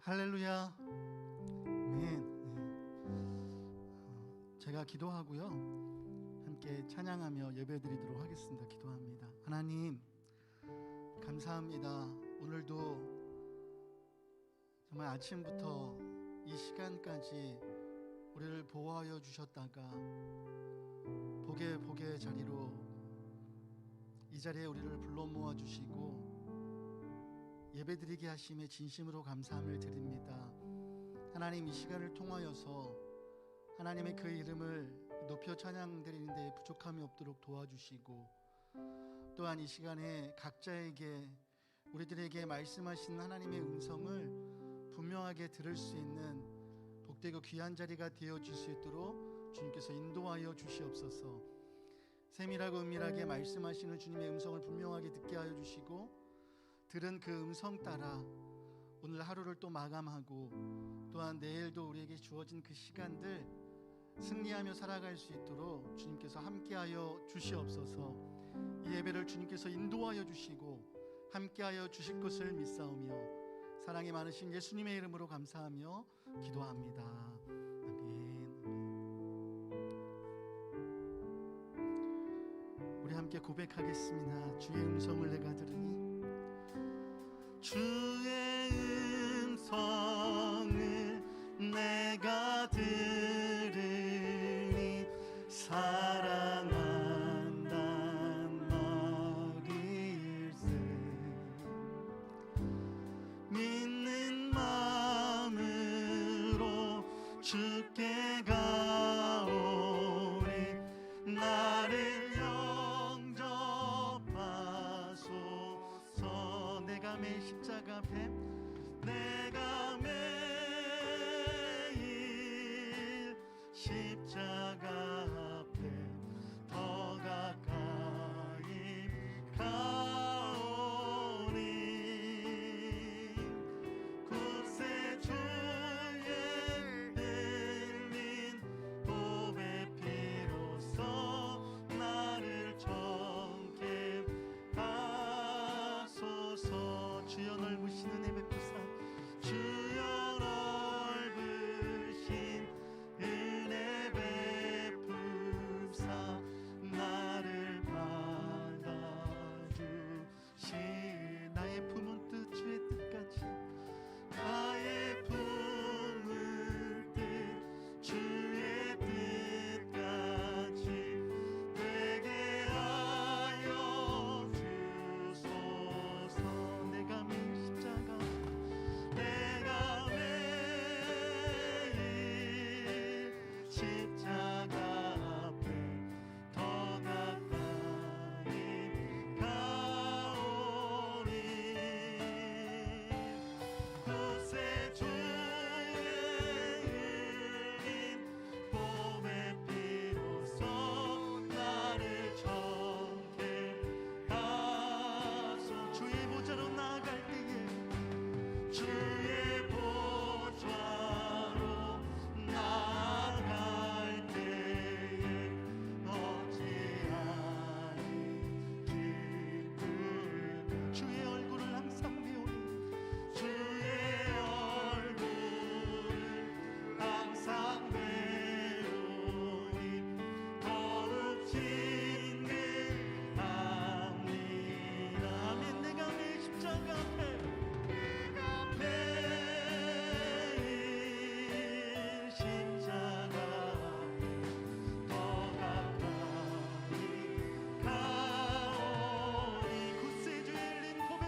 할렐루야. 네. 제가 기도하고요, 함께 찬양하며 예배드리도록 하겠습니다. 기도합니다. 하나님 감사합니다. 오늘도 정말 아침부터 이 시간까지 우리를 보호하여 주셨다가 복의 자리로 이 자리에 우리를 불러 모아 주시고 예배드리게 하심에 진심으로 감사함을 드립니다. 하나님, 이 시간을 통하여서 하나님의 그 이름을 높여 찬양드리는 데 부족함이 없도록 도와주시고, 또한 이 시간에 각자에게 우리들에게 말씀하신 하나님의 음성을 분명하게 들을 수 있는 복되고 귀한 자리가 되어질 수 있도록 주님께서 인도하여 주시옵소서. 세밀하고 은밀하게 말씀하시는 주님의 음성을 분명하게 듣게 하여 주시고, 들은 그 음성 따라 오늘 하루를 또 마감하고 또한 내일도 우리에게 주어진 그 시간들 승리하며 살아갈 수 있도록 주님께서 함께하여 주시옵소서. 이 예배를 주님께서 인도하여 주시고 함께하여 주실 것을 믿사오며 사랑이 많으신 예수님의 이름으로 감사하며 기도합니다. 아멘. 우리 함께 고백하겠습니다. 주의 음성을 내가 들으니, 주의 음성을 내가 들으니 사랑한단 말일세. 믿는 마음으로 주께 가오리. 나를 영접하소서. 내가 매일 십자가 앞에, 내가 매일 십자가 앞에 더 가까이 가오니. 굳세 주의 흘린 보배 피로써 나를 정케 하소서. 주여 넓으신 은혜 베푸사, 주여 넓으신 은혜 베푸사 나를 받아주시. 나의 품은 뜻 주의 뜻같이, 나의 품은 뜻 주의 뜻같이 되게 하여 주소서. 내가 매일 십자가, 내가 매일 십자가 앞에 더 가까이 가오니. 굳세 주의 흘린 보배 피로써 나를 정케 하소. 주의 보좌로 나아갈 때에, 주의 보좌로 나아갈 때에 어찌하리 기쁠까. 주의 얼굴을 항상 배우니, 주의 얼굴을 항상 배우니 더욱 친근합니다. 아멘. 내가 매일 십자가 앞에, 내가 매일 십자가 앞에 더 가까이 가오니. 굳세 주의 흘린 보배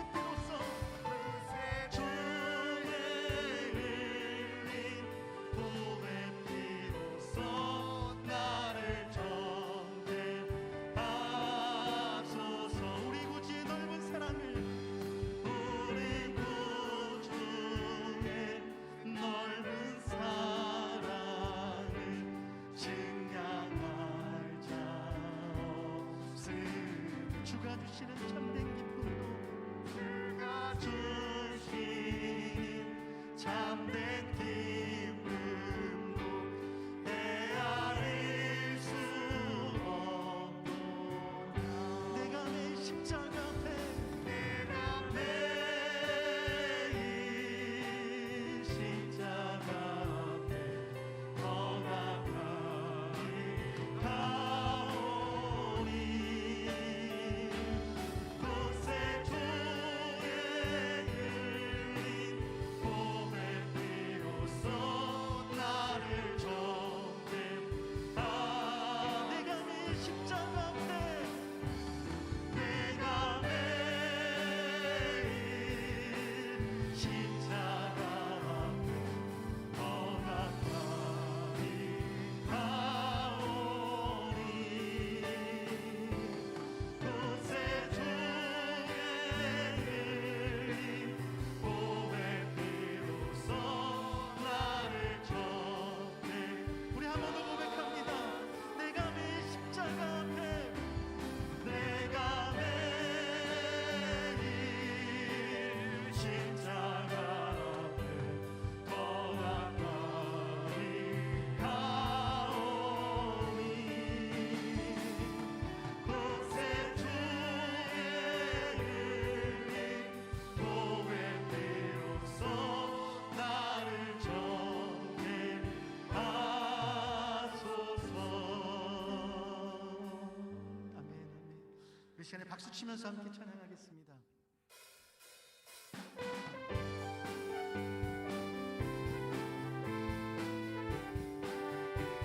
이 시간에 박수 치면서 함께 찬양하겠습니다.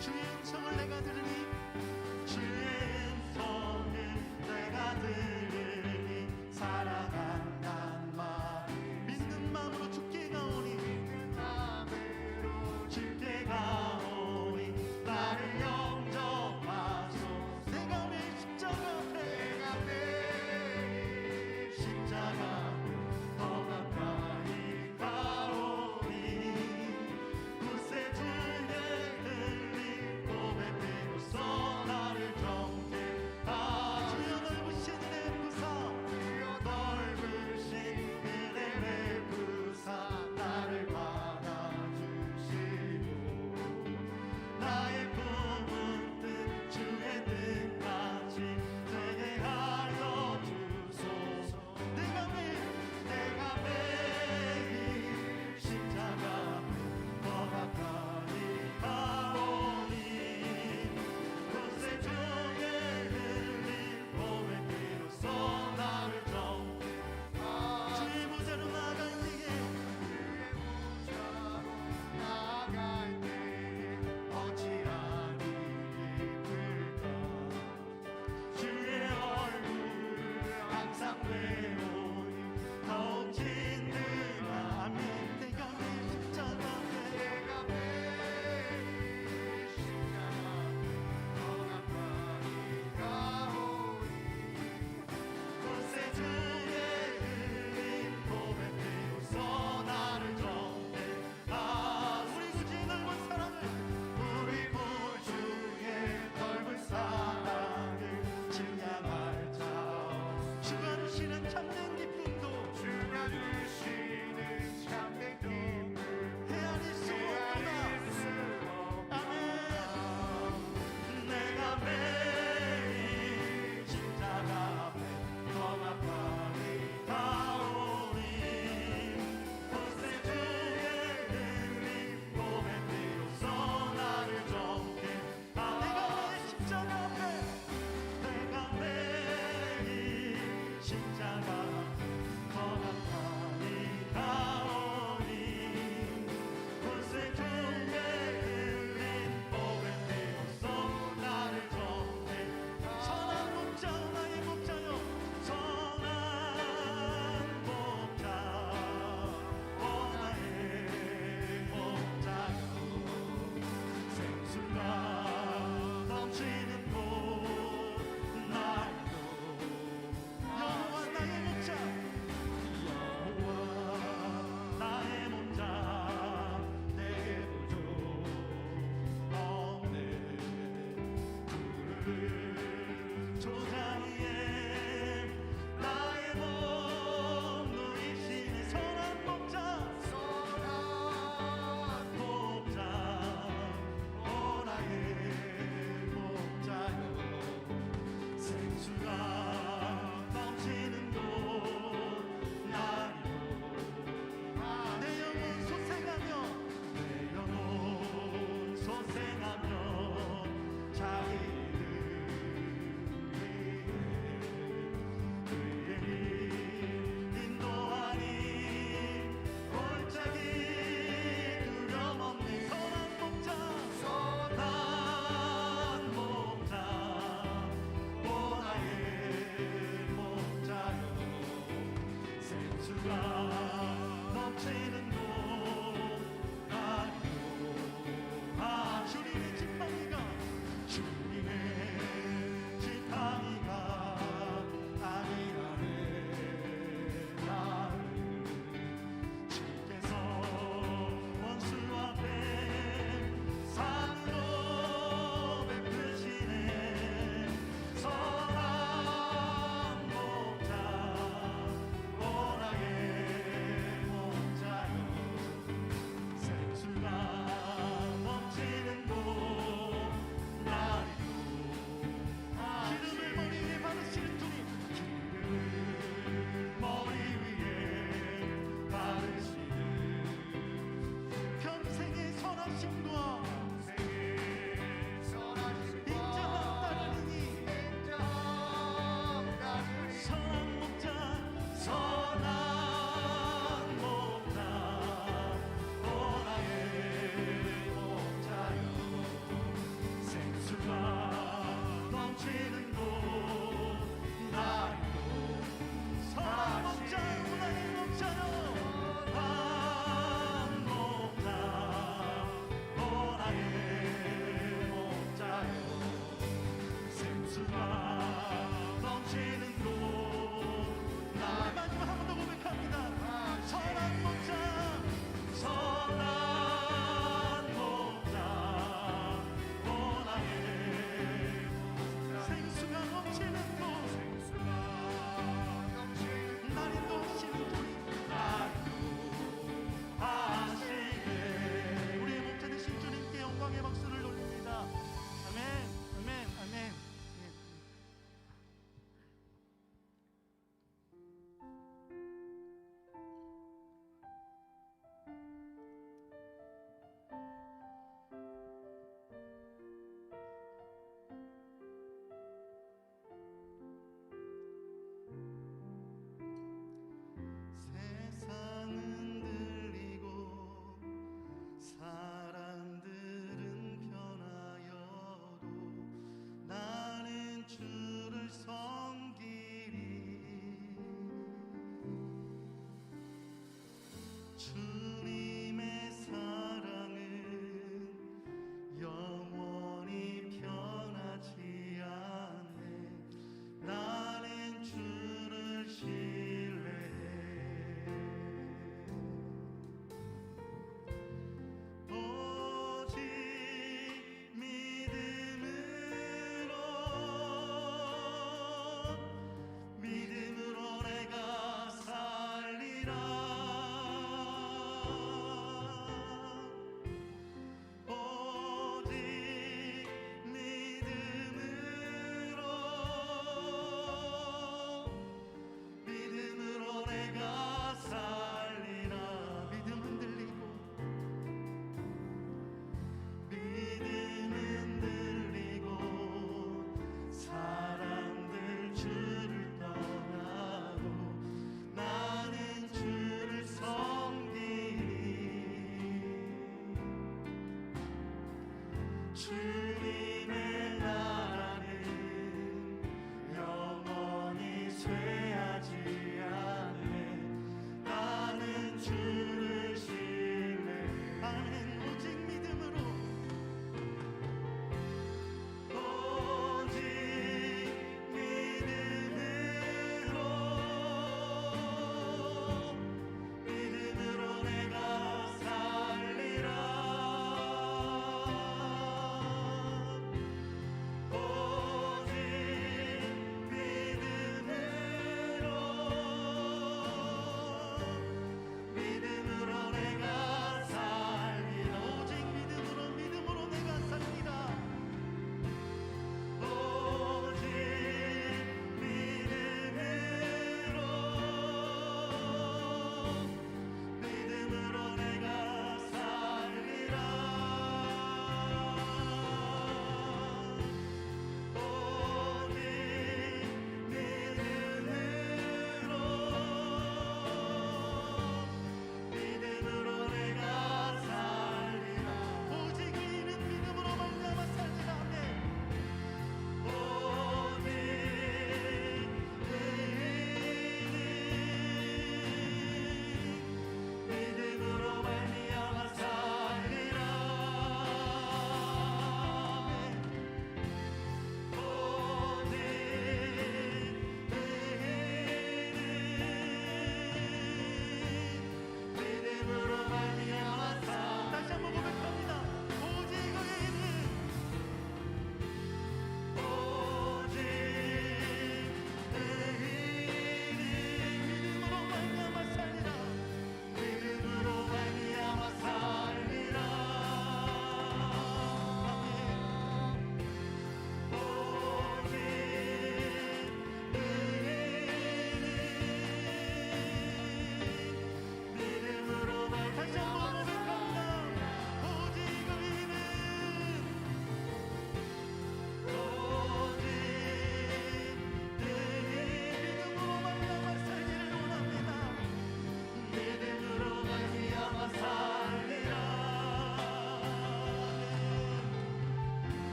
주의 음성을 내가 들으니 주의 음성을 내가 들으니 사랑한단 말 믿는 마음으로 주께 가오니 주께 가오니 나를 영접하소 내가 내 십자가 앞에 더 가까이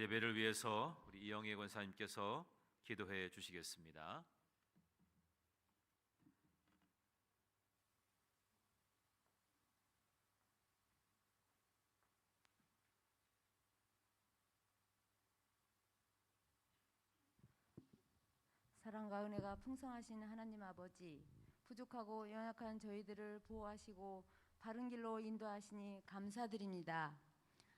예배를 위해서 우리 이영애 권사님께서 기도해 주시겠습니다. 사랑과 은혜가 풍성하신 하나님 아버지, 부족하고 연약한 저희들을 보호하시고 바른 길로 인도하시니 감사드립니다.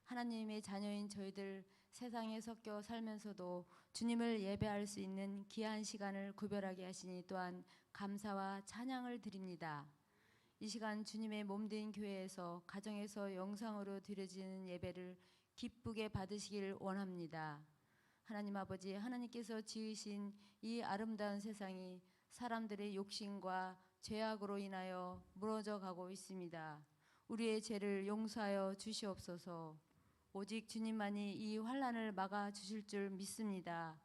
하나님의 자녀인 저희들 세상에 섞여 살면서도 주님을 예배할 수 있는 귀한 시간을 구별하게 하시니 또한 감사와 찬양을 드립니다. 이 시간 주님의 몸된 교회에서 가정에서 영상으로 드려지는 예배를 기쁘게 받으시길 원합니다. 하나님 아버지, 하나님께서 지으신 이 아름다운 세상이 사람들의 욕심과 죄악으로 인하여 무너져 가고 있습니다. 우리의 죄를 용서하여 주시옵소서. 오직 주님만이 이 환난을 막아 주실 줄 믿습니다.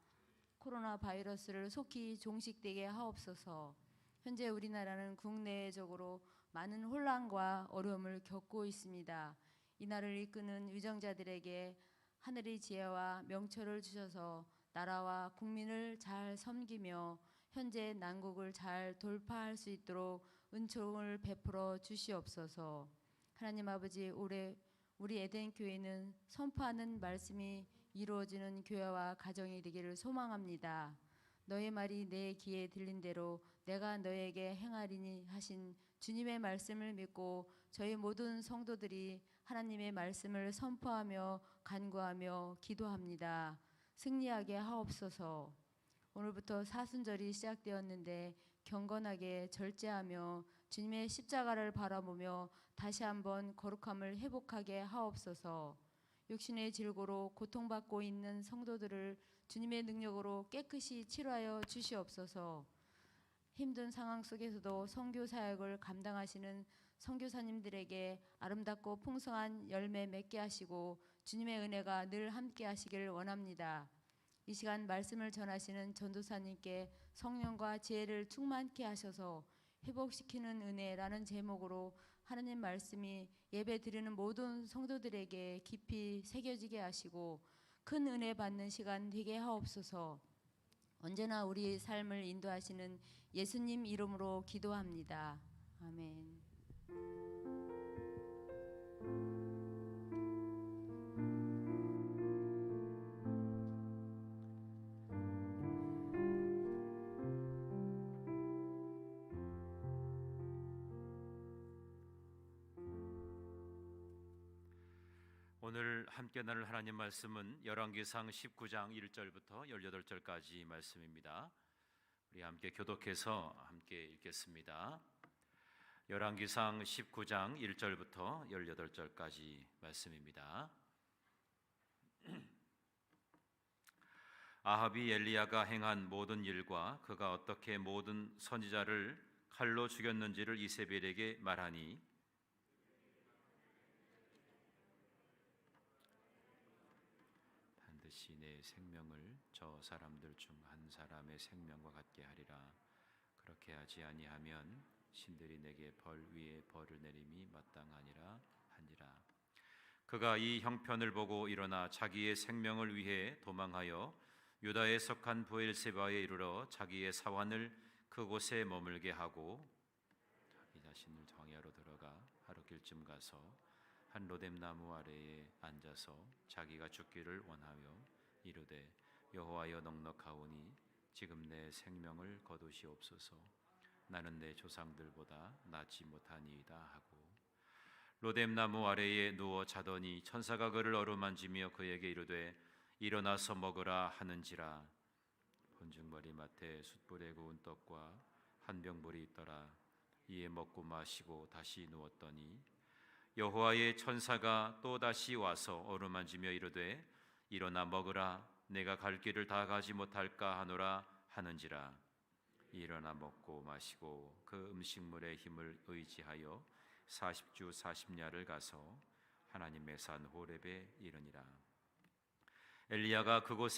코로나 바이러스를 속히 종식되게 하옵소서. 현재 우리나라는 국내적으로 많은 혼란과 어려움을 겪고 있습니다. 이 나라를 이끄는 위정자들에게 하늘의 지혜와 명철을 주셔서 나라와 국민을 잘 섬기며 현재 난국을 잘 돌파할 수 있도록 은총을 베풀어 주시옵소서. 하나님 아버지, 올해 우리 에덴 교회는 선포하는 말씀이 이루어지는 교회와 가정이 되기를 소망합니다. 너의 말이 내 귀에 들린 대로 내가 너에게 행하리니 하신 주님의 말씀을 믿고 저희 모든 성도들이 하나님의 말씀을 선포하며 간구하며 기도합니다. 승리하게 하옵소서. 오늘부터 사순절이 시작되었는데 경건하게 절제하며 주님의 십자가를 바라보며 다시 한번 거룩함을 회복하게 하옵소서. 육신의 질고로 고통받고 있는 성도들을 주님의 능력으로 깨끗이 치료하여 주시옵소서. 힘든 상황 속에서도 선교 사역을 감당하시는 선교사님들에게 아름답고 풍성한 열매 맺게 하시고 주님의 은혜가 늘 함께 하시길 원합니다. 이 시간 말씀을 전하시는 전도사님께 성령과 지혜를 충만케 하셔서 회복시키는 은혜라는 제목으로 하나님 말씀이 예배 드리는 모든 성도들에게 깊이 새겨지게 하시고 큰 은혜 받는 시간 되게 하옵소서. 언제나 우리의 삶을 인도하시는 예수님 이름으로 기도합니다. 아멘. 오늘 함께 나눌 하나님 말씀은 열왕기상 19장 1절부터 18절까지 말씀입니다. 우리 함께 교독해서 함께 읽겠습니다. 열왕기상 19장 1절부터 18절까지 말씀입니다. 아합이 엘리야가 행한 모든 일과 그가 어떻게 모든 선지자를 칼로 죽였는지를 이세벨에게 말하니 반드시 내 생명을 저 사람들 중 한 사람의 생명과 같게 하리라. 그렇게 하지 아니하면 신들이 내게 벌 위에 벌을 내림이 마땅하니라 하니라. 그가 이 형편을 보고 일어나 자기의 생명을 위해 도망하여 유다에 속한 브엘세바에 이르러 자기의 사환을 그곳에 머물게 하고 자기 자신을 광야로 들어가 하루길쯤 가서 한 로뎀 나무 아래에 앉아서 자기가 죽기를 원하며 이르되 여호와여 넉넉하오니 지금 내 생명을 거두시옵소서. 나는 내 조상들보다 낫지 못하니이다 하고 로뎀 나무 아래에 누워 자더니 천사가 그를 어루만지며 그에게 이르되 일어나서 먹으라 하는지라. 본죽머리 맡에 숯불에 구운 떡과 한 병불이 있더라. 이에 먹고 마시고 다시 누웠더니 여호와의 천사가 또 다시 와서 어루만지며 이르되 일어나 먹으라. 내가 갈 길을 다 가지 못할까 하노라 하는지라. 일어나 먹고 마시고 그 음식물의 힘을 의지하여 40주 40야를 가서 하나님의 산 호렙에 이르니라. 엘리야가 그곳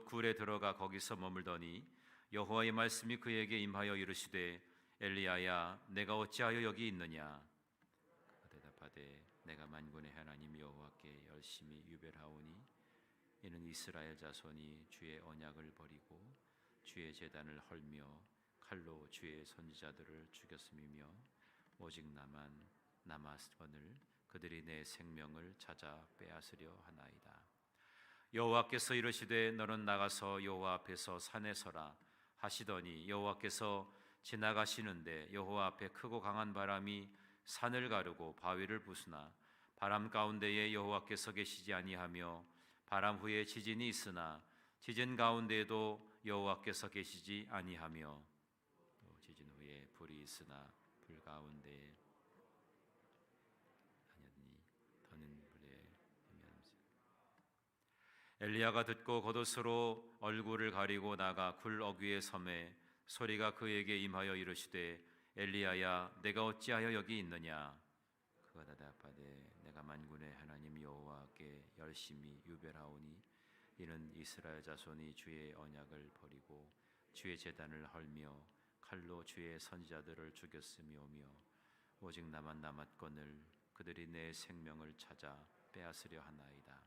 굴에 들어가 거기서 머물더니 여호와의 말씀이 그에게 임하여 이르시되 엘리야야 내가 어찌하여 여기 있느냐. 그가 대답하되 내가 만군의 하나님 여호와께 열심히 유별하오니 이는 이스라엘 자손이 주의 언약을 버리고 주의 제단을 헐며 칼로 주의 선지자들을 죽였음이며 오직 나만 남았거늘 그들이 내 생명을 찾아 빼앗으려 하나이다. 여호와께서 이르시되 너는 나가서 여호와 앞에서 산에 서라 하시더니 여호와께서 지나가시는데 여호와 앞에 크고 강한 바람이 산을 가르고 바위를 부수나 바람 가운데에 여호와께서 계시지 아니하며 바람 후에 지진이 있으나 지진 가운데에도 여호와께서 계시지 아니하며 또 지진 후에 불이 있으나 불 가운데에 하느니 더는 불에 헤매면서 엘리야가 듣고 겉옷으로 얼굴을 가리고 나가 굴 어귀에 섬에 소리가 그에게 임하여 이르시되 엘리야야 내가 어찌하여 여기 있느냐. 그가 대답하되 내가 만군의 하나님 여호와께 열심히 유별하오니 이는 이스라엘 자손이 주의 언약을 버리고 주의 제단을 헐며 칼로 주의 선지자들을 죽였음이오며 오직 나만 남았거늘 그들이 내 생명을 찾아 빼앗으려 하나이다.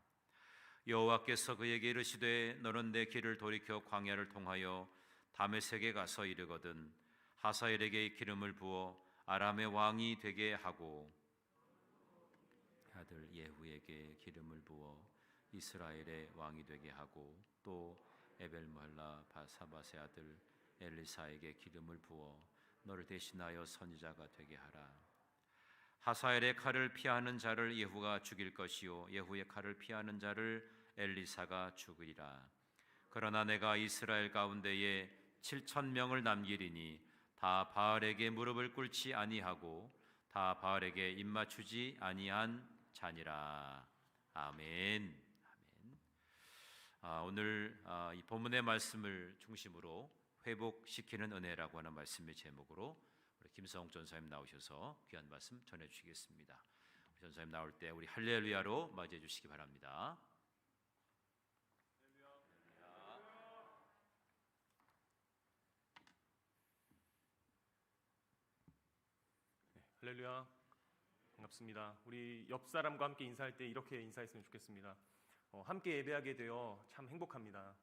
여호와께서 그에게 이르시되 너는 내 길을 돌이켜 광야를 통하여 다메섹에 가서 이르거든 하사엘에게 기름을 부어 아람의 왕이 되게 하고 아들 예후에게 기름을 부어 이스라엘의 왕이 되게 하고 또 에벨므할라 사밧의 아들 엘리사에게 기름을 부어 너를 대신하여 선지자가 되게 하라. 하사엘의 칼을 피하는 자를 예후가 죽일 것이요 예후의 칼을 피하는 자를 엘리사가 죽으리라. 그러나 내가 이스라엘 가운데에 7,000명을 남기리니 다 바알에게 무릎을 꿇지 아니하고 다 바알에게 입맞추지 아니한 자니라. 아멘. 오늘 이 본문의 말씀을 중심으로 회복시키는 은혜라고 하는 말씀의 제목으로 우리 김성욱 전사님 나오셔서 귀한 말씀 전해주시겠습니다. 전사님 나올 때 우리 할렐루야로 맞이해 주시기 바랍니다. 할렐루야. 반갑습니다. 우리 옆 사람과 함께 인사할 때 이렇게 인사했으면 좋겠습니다. 함께 예배하게 되어 참 행복합니다.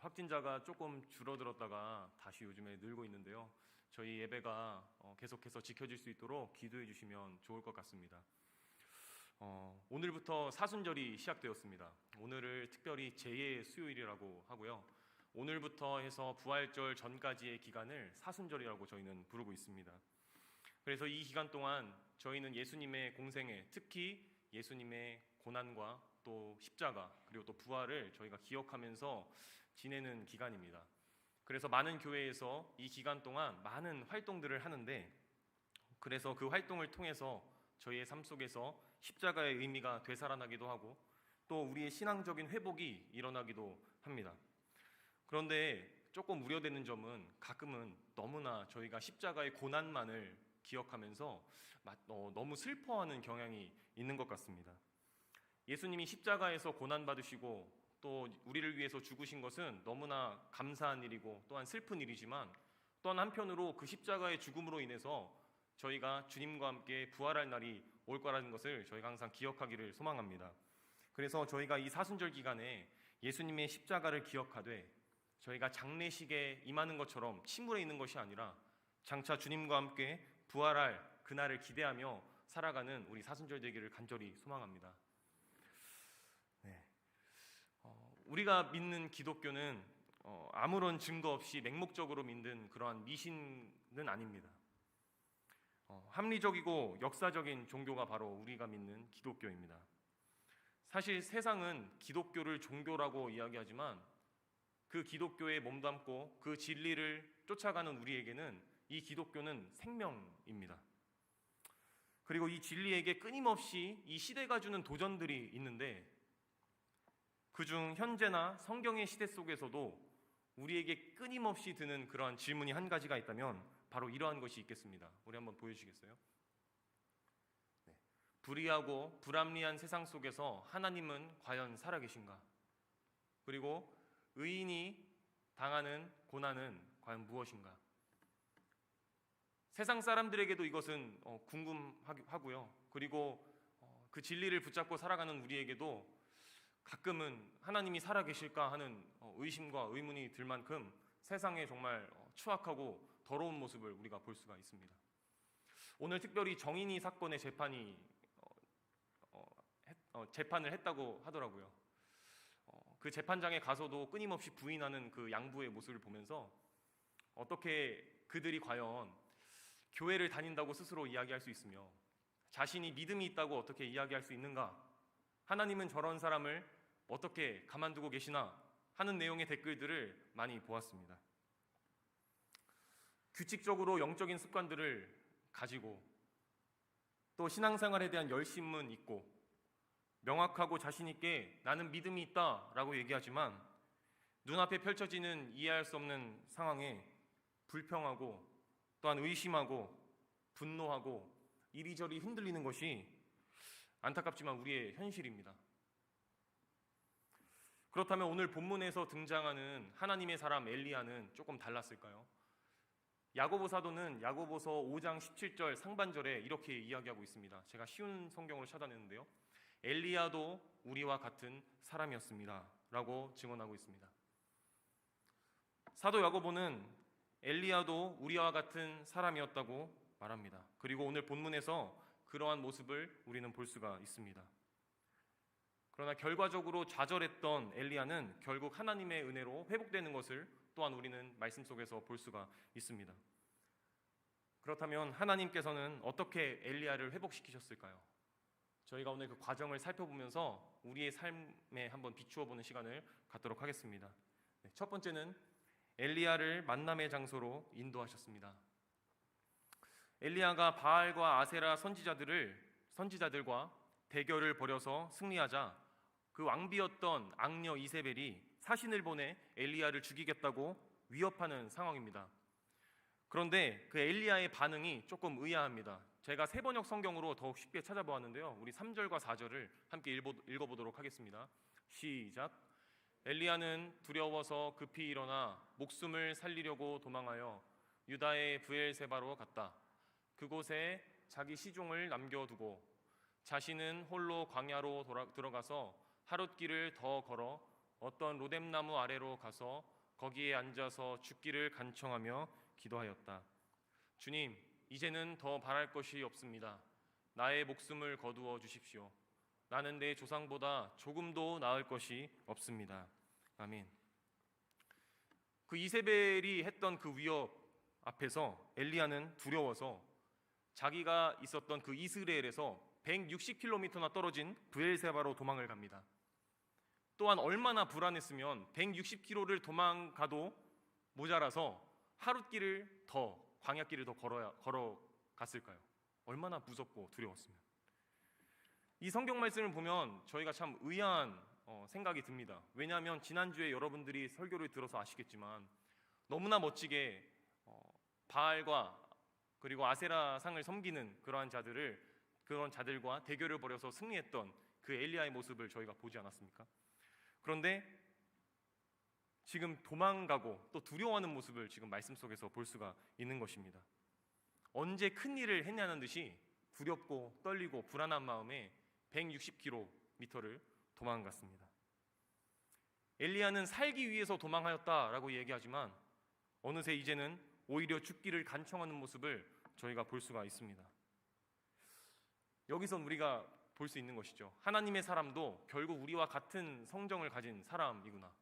확진자가 조금 줄어들었다가 다시 요즘에 늘고 있는데요. 저희 예배가 계속해서 지켜질 수 있도록 기도해 주시면 좋을 것 같습니다. 오늘부터 사순절이 시작되었습니다. 오늘을 특별히 제의 수요일이라고 하고요. 오늘부터 해서 부활절 전까지의 기간을 사순절이라고 저희는 부르고 있습니다. 그래서 이 기간 동안 저희는 예수님의 공생애, 특히 예수님의 고난과 또 십자가 그리고 또 부활을 저희가 기억하면서 지내는 기간입니다. 그래서 많은 교회에서 이 기간 동안 많은 활동들을 하는데 그래서 그 활동을 통해서 저희의 삶 속에서 십자가의 의미가 되살아나기도 하고 또 우리의 신앙적인 회복이 일어나기도 합니다. 그런데 조금 우려되는 점은 가끔은 너무나 저희가 십자가의 고난만을 기억하면서 너무 슬퍼하는 경향이 있는 것 같습니다. 예수님이 십자가에서 고난받으시고 또 우리를 위해서 죽으신 것은 너무나 감사한 일이고 또한 슬픈 일이지만 또한 한편으로 그 십자가의 죽음으로 인해서 저희가 주님과 함께 부활할 날이 올 거라는 것을 저희가 항상 기억하기를 소망합니다. 그래서 저희가 이 사순절 기간에 예수님의 십자가를 기억하되 저희가 장례식에 임하는 것처럼 침울해 있는 것이 아니라 장차 주님과 함께 부활할 그날을 기대하며 살아가는 우리 사순절 되기를 간절히 소망합니다. 우리가 믿는 기독교는 아무런 증거 없이 맹목적으로 믿는 그러한 미신은 아닙니다. 합리적이고 역사적인 종교가 바로 우리가 믿는 기독교입니다. 사실 세상은 기독교를 종교라고 이야기하지만 그 기독교에 몸담고 그 진리를 쫓아가는 우리에게는 이 기독교는 생명입니다. 그리고 이 진리에게 끊임없이 이 시대가 주는 도전들이 있는데 그중 현재나 성경의 시대 속에서도 우리에게 끊임없이 드는 그러한 질문이 한 가지가 있다면 바로 이러한 것이 있겠습니다. 우리 한번 보여주시겠어요? 불의하고 불합리한 세상 속에서 하나님은 과연 살아계신가? 그리고 의인이 당하는 고난은 과연 무엇인가? 세상 사람들에게도 이것은 궁금하고요. 그리고 그 진리를 붙잡고 살아가는 우리에게도 가끔은 하나님이 살아계실까 하는 의심과 의문이 들 만큼 세상에 정말 추악하고 더러운 모습을 우리가 볼 수가 있습니다. 오늘 특별히 정인이 사건의 재판을 했다고 하더라고요. 그 재판장에 가서도 끊임없이 부인하는 그 양부의 모습을 보면서 어떻게 그들이 과연 교회를 다닌다고 스스로 이야기할 수 있으며 자신이 믿음이 있다고 어떻게 이야기할 수 있는가? 하나님은 저런 사람을 어떻게 가만두고 계시나? 하는 내용의 댓글들을 많이 보았습니다. 규칙적으로 영적인 습관들을 가지고 또 신앙생활에 대한 열심은 있고 명확하고 자신 있게 나는 믿음이 있다라고 얘기하지만 눈앞에 펼쳐지는 이해할 수 없는 상황에 불평하고 또한 의심하고 분노하고 이리저리 흔들리는 것이 안타깝지만 우리의 현실입니다. 그렇다면 오늘 본문에서 등장하는 하나님의 사람 엘리야는 조금 달랐을까요? 야고보 사도는 야고보서 5장 17절 상반절에 이렇게 이야기하고 있습니다. 제가 쉬운 성경으로 찾아냈는데요. 엘리야도 우리와 같은 사람이었습니다 라고 증언하고 있습니다. 사도 야고보는 엘리야도 우리와 같은 사람이었다고 말합니다. 그리고 오늘 본문에서 그러한 모습을 우리는 볼 수가 있습니다. 그러나 결과적으로 좌절했던 엘리야는 결국 하나님의 은혜로 회복되는 것을 또한 우리는 말씀 속에서 볼 수가 있습니다. 그렇다면 하나님께서는 어떻게 엘리야를 회복시키셨을까요? 저희가 오늘 그 과정을 살펴보면서 우리의 삶에 한번 비추어 보는 시간을 갖도록 하겠습니다. 첫 번째는 엘리야를 만남의 장소로 인도하셨습니다. 엘리야가 바알과 아세라 선지자들과 대결을 벌여서 승리하자 그 왕비였던 악녀 이세벨이 사신을 보내 엘리야를 죽이겠다고 위협하는 상황입니다. 그런데 그 엘리야의 반응이 조금 의아합니다. 제가 세번역 성경으로 더욱 쉽게 찾아보았는데요. 우리 3절과 4절을 함께 읽어보도록 하겠습니다. 시작. 엘리야는 두려워서 급히 일어나 목숨을 살리려고 도망하여 유다의 브엘세바로 갔다. 그곳에 자기 시종을 남겨두고 자신은 홀로 광야로 들어가서 하룻길을 더 걸어 어떤 로뎀나무 아래로 가서 거기에 앉아서 죽기를 간청하며 기도하였다. 주님, 이제는 더 바랄 것이 없습니다. 나의 목숨을 거두어 주십시오. 나는 내 조상보다 조금도 나을 것이 없습니다. 아멘. 그 이세벨이 했던 그 위협 앞에서 엘리야는 두려워서 자기가 있었던 그 이스라엘에서 160km나 떨어진 브엘세바로 도망을 갑니다. 또한 얼마나 불안했으면 160km를 도망가도 모자라서 하룻길을 더 광야길을 더 걸어갔을까요? 얼마나 무섭고 두려웠으면. 이 성경 말씀을 보면 저희가 참 의아한 생각이 듭니다. 왜냐하면 지난주에 여러분들이 설교를 들어서 아시겠지만 너무나 멋지게 바알과 그리고 아세라 상을 섬기는 그런 자들과 대결을 벌여서 승리했던 그 엘리야의 모습을 저희가 보지 않았습니까? 그런데 지금 도망가고 또 두려워하는 모습을 지금 말씀 속에서 볼 수가 있는 것입니다. 언제 큰 일을 했냐는 듯이 두렵고 떨리고 불안한 마음에 160km를 도망갔습니다. 엘리야는 살기 위해서 도망하였다라고 얘기하지만 어느새 이제는 오히려 죽기를 간청하는 모습을 저희가 볼 수가 있습니다. 여기서 우리가 볼 수 있는 것이죠. 하나님의 사람도 결국 우리와 같은 성정을 가진 사람이구나.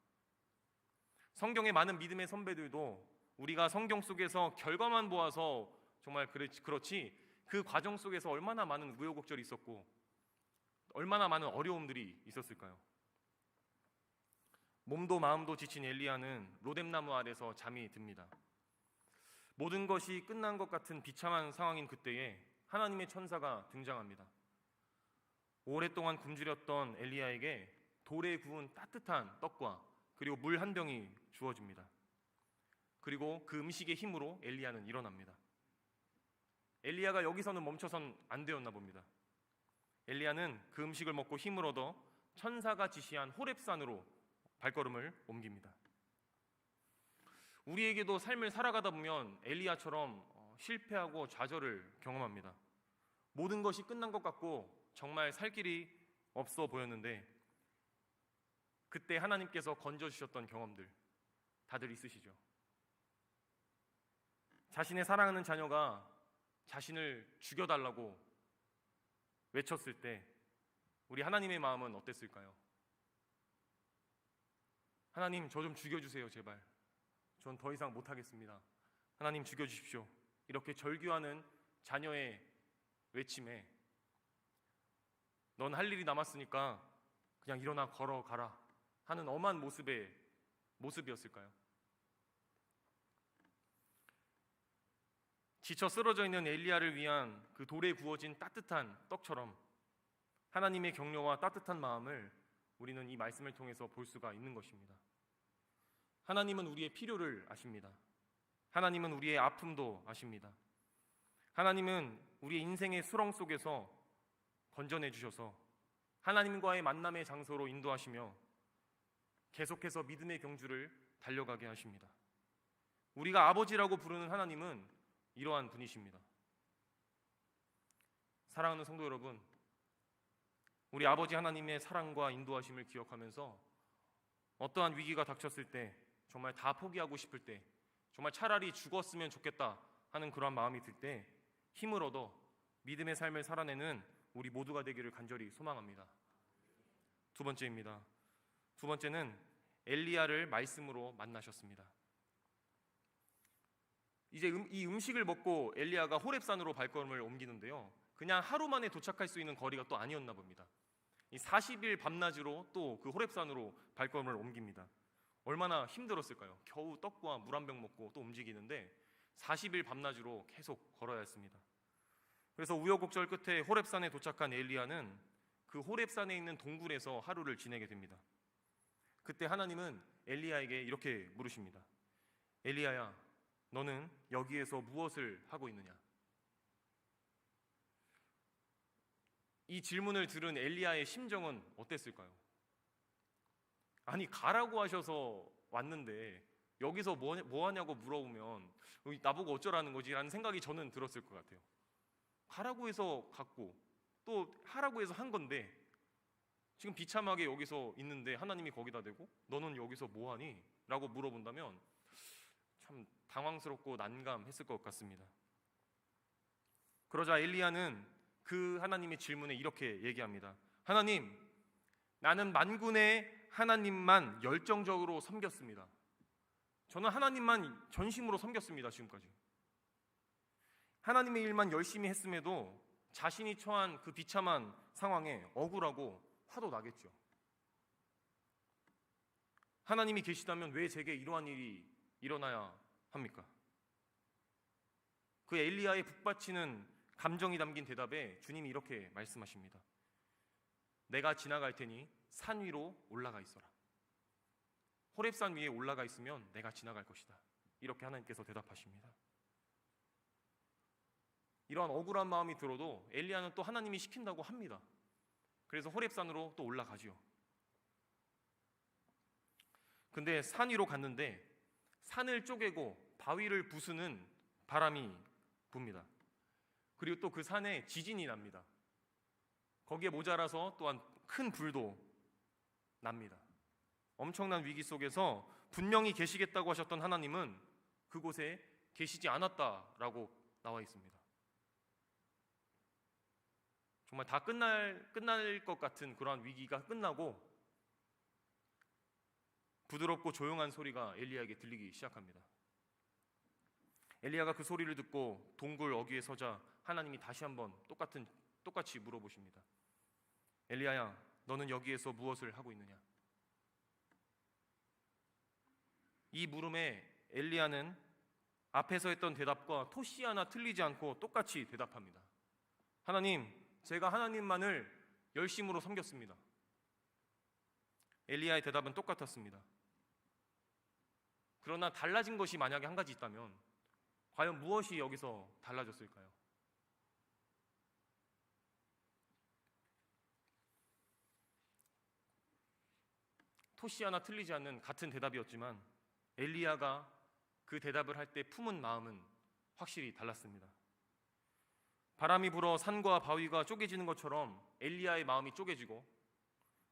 성경의 많은 믿음의 선배들도 우리가 성경 속에서 결과만 보아서 정말 그렇지 그 과정 속에서 얼마나 많은 우여곡절이 있었고 얼마나 많은 어려움들이 있었을까요? 몸도 마음도 지친 엘리야는 로뎀나무 아래서 잠이 듭니다. 모든 것이 끝난 것 같은 비참한 상황인 그때에 하나님의 천사가 등장합니다. 오랫동안 굶주렸던 엘리야에게 돌에 구운 따뜻한 떡과 그리고 물 한 병이 주어집니다. 그리고 그 음식의 힘으로 엘리야는 일어납니다. 엘리야가 여기서는 멈춰선 안 되었나 봅니다. 엘리야는 그 음식을 먹고 힘을 얻어 천사가 지시한 호렙산으로 발걸음을 옮깁니다. 우리에게도 삶을 살아가다 보면 엘리야처럼 실패하고 좌절을 경험합니다. 모든 것이 끝난 것 같고 정말 살 길이 없어 보였는데 그때 하나님께서 건져주셨던 경험들 다들 있으시죠? 자신의 사랑하는 자녀가 자신을 죽여달라고 외쳤을 때 우리 하나님의 마음은 어땠을까요? 하나님, 저 좀 죽여주세요, 제발. 전 더 이상 못하겠습니다. 하나님, 죽여주십시오. 이렇게 절규하는 자녀의 외침에 넌 할 일이 남았으니까 그냥 일어나 걸어가라 하는 엄한 모습이었을까요? 지쳐 쓰러져 있는 엘리야를 위한 그 돌에 구워진 따뜻한 떡처럼 하나님의 격려와 따뜻한 마음을 우리는 이 말씀을 통해서 볼 수가 있는 것입니다. 하나님은 우리의 필요를 아십니다. 하나님은 우리의 아픔도 아십니다. 하나님은 우리의 인생의 수렁 속에서 건져내 주셔서 하나님과의 만남의 장소로 인도하시며 계속해서 믿음의 경주를 달려가게 하십니다. 우리가 아버지라고 부르는 하나님은 이러한 분이십니다. 사랑하는 성도 여러분, 우리 아버지 하나님의 사랑과 인도하심을 기억하면서 어떠한 위기가 닥쳤을 때, 정말 다 포기하고 싶을 때, 정말 차라리 죽었으면 좋겠다 하는 그러한 마음이 들 때 힘을 얻어 믿음의 삶을 살아내는 우리 모두가 되기를 간절히 소망합니다. 두 번째입니다. 두 번째는 엘리야를 말씀으로 만나셨습니다. 이제 이 음식을 먹고 엘리야가 호렙산으로 발걸음을 옮기는데요, 그냥 하루 만에 도착할 수 있는 거리가 또 아니었나 봅니다. 이 40일 밤낮으로 또 그 호렙산으로 발걸음을 옮깁니다. 얼마나 힘들었을까요? 겨우 떡과 물 한 병 먹고 또 움직이는데 40일 밤낮으로 계속 걸어야 했습니다. 그래서 우여곡절 끝에 호렙산에 도착한 엘리야는 그 호렙산에 있는 동굴에서 하루를 지내게 됩니다. 그때 하나님은 엘리야에게 이렇게 물으십니다. 엘리야야, 너는 여기에서 무엇을 하고 있느냐? 이 질문을 들은 엘리야의 심정은 어땠을까요? 아니, 가라고 하셔서 왔는데 여기서 뭐 하냐고 물어보면 나보고 어쩌라는 거지? 라는 생각이 저는 들었을 것 같아요. 가라고 해서 갔고 또 하라고 해서 한 건데 지금 비참하게 여기서 있는데 하나님이 거기다 대고 너는 여기서 뭐 하니? 라고 물어본다면 참 당황스럽고 난감했을 것 같습니다. 그러자 엘리야는 그 하나님의 질문에 이렇게 얘기합니다. 하나님, 나는 만군의 하나님만 열정적으로 섬겼습니다. 저는 하나님만 전심으로 섬겼습니다. 지금까지 하나님의 일만 열심히 했음에도 자신이 처한 그 비참한 상황에 억울하고 화도 나겠죠. 하나님이 계시다면 왜 제게 이러한 일이 일어나야 합니까? 그 엘리야의 북받치는 감정이 담긴 대답에 주님이 이렇게 말씀하십니다. 내가 지나갈 테니 산 위로 올라가 있어라. 호렙산 위에 올라가 있으면 내가 지나갈 것이다. 이렇게 하나님께서 대답하십니다. 이러한 억울한 마음이 들어도 엘리야는 또 하나님이 시킨다고 합니다. 그래서 호렙산으로 또 올라가지요. 근데 산 위로 갔는데 산을 쪼개고 바위를 부수는 바람이 붑니다. 그리고 또 그 산에 지진이 납니다. 거기에 모자라서 또한 큰 불도 납니다. 엄청난 위기 속에서 분명히 계시겠다고 하셨던 하나님은 그곳에 계시지 않았다라고 나와 있습니다. 정말 다 끝날 것 같은 그러한 위기가 끝나고 부드럽고 조용한 소리가 엘리야에게 들리기 시작합니다. 엘리야가 그 소리를 듣고 동굴 어귀에 서자 하나님이 다시 한번 똑같이 물어보십니다. 엘리야야, 너는 여기에서 무엇을 하고 있느냐? 이 물음에 엘리야는 앞에서 했던 대답과 토시 하나 틀리지 않고 똑같이 대답합니다. 하나님, 제가 하나님만을 열심으로 섬겼습니다. 엘리야의 대답은 똑같았습니다. 그러나 달라진 것이 만약에 한 가지 있다면 과연 무엇이 여기서 달라졌을까요? 토시 하나 틀리지 않는 같은 대답이었지만 엘리야가 그 대답을 할 때 품은 마음은 확실히 달랐습니다. 바람이 불어 산과 바위가 쪼개지는 것처럼 엘리야의 마음이 쪼개지고,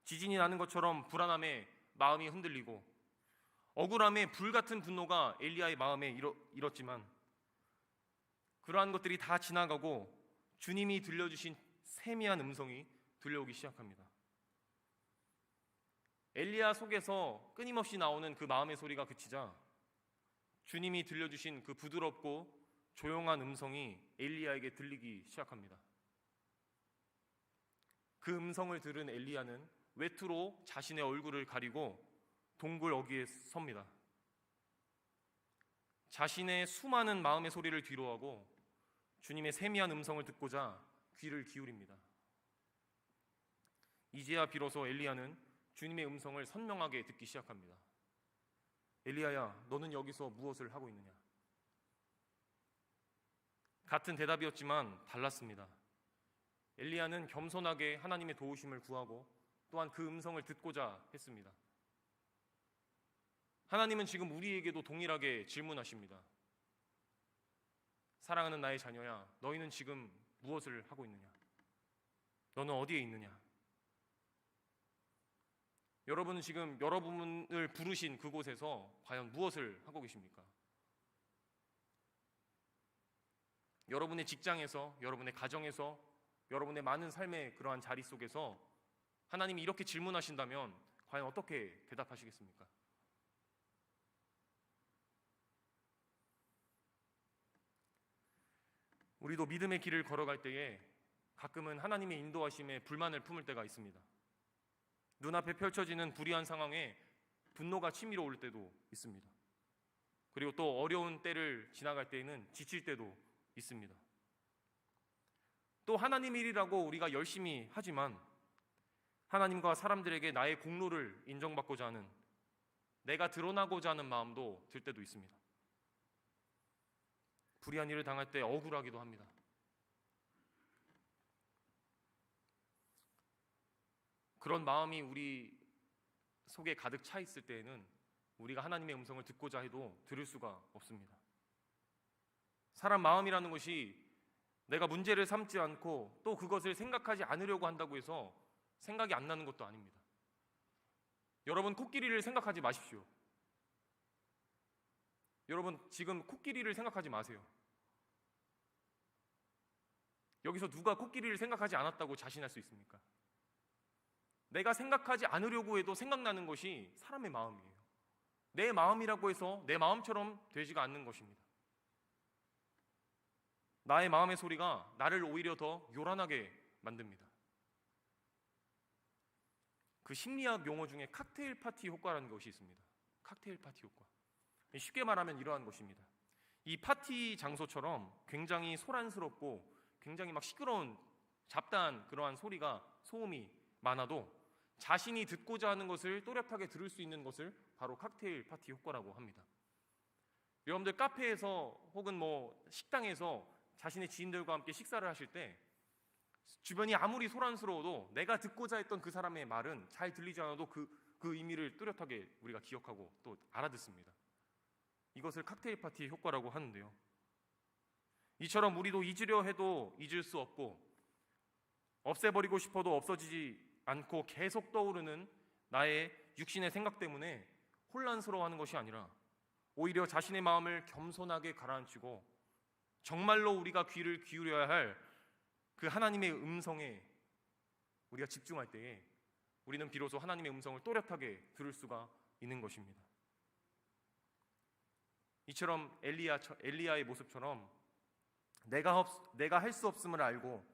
지진이 나는 것처럼 불안함에 마음이 흔들리고, 억울함에 불같은 분노가 엘리야의 마음에 일었지만, 그러한 것들이 다 지나가고 주님이 들려주신 세미한 음성이 들려오기 시작합니다. 엘리야 속에서 끊임없이 나오는 그 마음의 소리가 그치자 주님이 들려주신 그 부드럽고 조용한 음성이 엘리야에게 들리기 시작합니다. 그 음성을 들은 엘리야는 외투로 자신의 얼굴을 가리고 동굴 어귀에 섭니다. 자신의 수많은 마음의 소리를 뒤로하고 주님의 세미한 음성을 듣고자 귀를 기울입니다. 이제야 비로소 엘리야는 주님의 음성을 선명하게 듣기 시작합니다. 엘리야야, 너는 여기서 무엇을 하고 있느냐? 같은 대답이었지만 달랐습니다. 엘리야는 겸손하게 하나님의 도우심을 구하고 또한 그 음성을 듣고자 했습니다. 하나님은 지금 우리에게도 동일하게 질문하십니다. 사랑하는 나의 자녀야, 너희는 지금 무엇을 하고 있느냐? 너는 어디에 있느냐? 여러분은 지금 여러분을 부르신 그곳에서 과연 무엇을 하고 계십니까? 여러분의 직장에서, 여러분의 가정에서, 여러분의 많은 삶의 그러한 자리 속에서 하나님이 이렇게 질문하신다면 과연 어떻게 대답하시겠습니까? 우리도 믿음의 길을 걸어갈 때에 가끔은 하나님의 인도하심에 불만을 품을 때가 있습니다. 눈앞에 펼쳐지는 불의한 상황에 분노가 치밀어 올 때도 있습니다. 그리고 또 어려운 때를 지나갈 때에는 지칠 때도 있습니다. 또 하나님 일이라고 우리가 열심히 하지만 하나님과 사람들에게 나의 공로를 인정받고자 하는, 내가 드러나고자 하는 마음도 들 때도 있습니다. 불의한 일을 당할 때 억울하기도 합니다. 그런 마음이 우리 속에 가득 차 있을 때에는 우리가 하나님의 음성을 듣고자 해도 들을 수가 없습니다. 사람 마음이라는 것이 내가 문제를 삼지 않고 또 그것을 생각하지 않으려고 한다고 해서 생각이 안 나는 것도 아닙니다. 여러분, 코끼리를 생각하지 마십시오. 여러분, 지금 코끼리를 생각하지 마세요. 여기서 누가 코끼리를 생각하지 않았다고 자신할 수 있습니까? 내가 생각하지 않으려고 해도 생각나는 것이 사람의 마음이에요. 내 마음이라고 해서 내 마음처럼 되지가 않는 것입니다. 나의 마음의 소리가 나를 오히려 더 요란하게 만듭니다. 그 심리학 용어 중에 칵테일 파티 효과라는 것이 있습니다. 칵테일 파티 효과. 쉽게 말하면 이러한 것입니다. 이 파티 장소처럼 굉장히 소란스럽고 굉장히 막 시끄러운 잡다한 그러한 소리가, 소음이 많아도 자신이 듣고자 하는 것을 또렷하게 들을 수 있는 것을 바로 칵테일 파티 효과라고 합니다. 여러분들 카페에서 혹은 식당에서 자신의 지인들과 함께 식사를 하실 때 주변이 아무리 소란스러워도 내가 듣고자 했던 그 사람의 말은 잘 들리지 않아도 그 의미를 뚜렷하게 우리가 기억하고 또 알아듣습니다. 이것을 칵테일 파티 효과라고 하는데요. 이처럼 우리도 잊으려 해도 잊을 수 없고 없애버리고 싶어도 없어지지 않고 계속 떠오르는 나의 육신의 생각 때문에 혼란스러워하는 것이 아니라 오히려 자신의 마음을 겸손하게 가라앉히고 정말로 우리가 귀를 기울여야 할 그 하나님의 음성에 우리가 집중할 때에 우리는 비로소 하나님의 음성을 또렷하게 들을 수가 있는 것입니다. 이처럼 엘리야의 모습처럼 내가 할 수 없음을 알고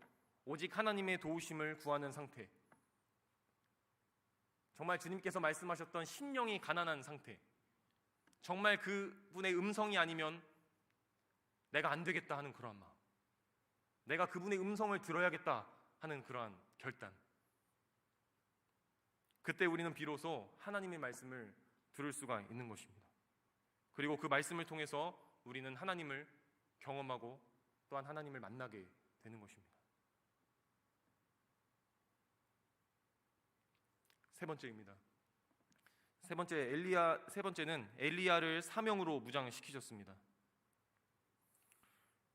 오직 하나님의 도우심을 구하는 상태, 정말 주님께서 말씀하셨던 심령이 가난한 상태, 정말 그분의 음성이 아니면 내가 안 되겠다 하는 그러한 마음, 내가 그분의 음성을 들어야겠다 하는 그러한 결단, 그때 우리는 비로소 하나님의 말씀을 들을 수가 있는 것입니다. 그리고 그 말씀을 통해서 우리는 하나님을 경험하고 또한 하나님을 만나게 되는 것입니다. 세 번째입니다. 세 번째는 엘리야를 사명으로 무장시키셨습니다.